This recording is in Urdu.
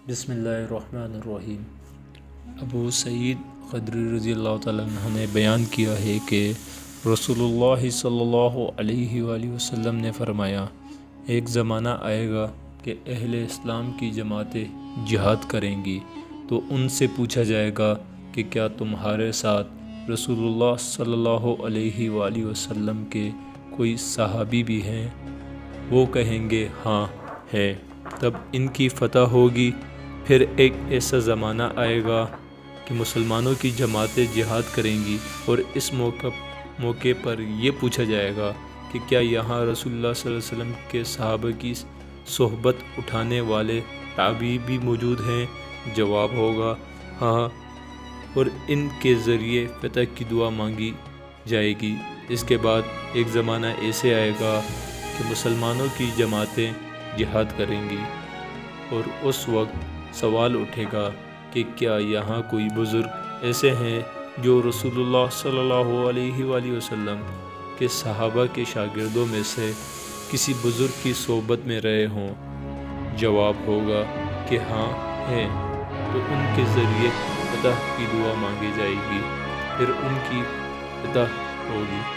بسم اللہ الرحمن الرحیم۔ ابو سعید خدری رضی اللہ تعالیٰ عنہ نے بیان کیا ہے کہ رسول اللہ صلی اللہ علیہ وآلہ وسلم نے فرمایا، ایک زمانہ آئے گا کہ اہل اسلام کی جماعتیں جہاد کریں گی تو ان سے پوچھا جائے گا کہ کیا تمہارے ساتھ رسول اللہ صلی اللہ علیہ وآلہ وسلم کے کوئی صحابی بھی ہیں؟ وہ کہیں گے ہاں ہے۔ تب ان کی فتح ہوگی۔ پھر ایک ایسا زمانہ آئے گا کہ مسلمانوں کی جماعتیں جہاد کریں گی اور اس موقع پر یہ پوچھا جائے گا کہ کیا یہاں رسول اللہ صلی اللہ علیہ وسلم کے صحابہ کی صحبت اٹھانے والے تابعی بھی موجود ہیں؟ جواب ہوگا ہاں، اور ان کے ذریعے فتح کی دعا مانگی جائے گی۔ اس کے بعد ایک زمانہ ایسے آئے گا کہ مسلمانوں کی جماعتیں جہاد کریں گی اور اس وقت سوال اٹھے گا کہ کیا یہاں کوئی بزرگ ایسے ہیں جو رسول اللہ صلی اللہ علیہ وآلہ وسلم کے صحابہ کے شاگردوں میں سے کسی بزرگ کی صحبت میں رہے ہوں؟ جواب ہوگا کہ ہاں ہیں، تو ان کے ذریعے فتح کی دعا مانگی جائے گی، پھر ان کی فتح ہوگی۔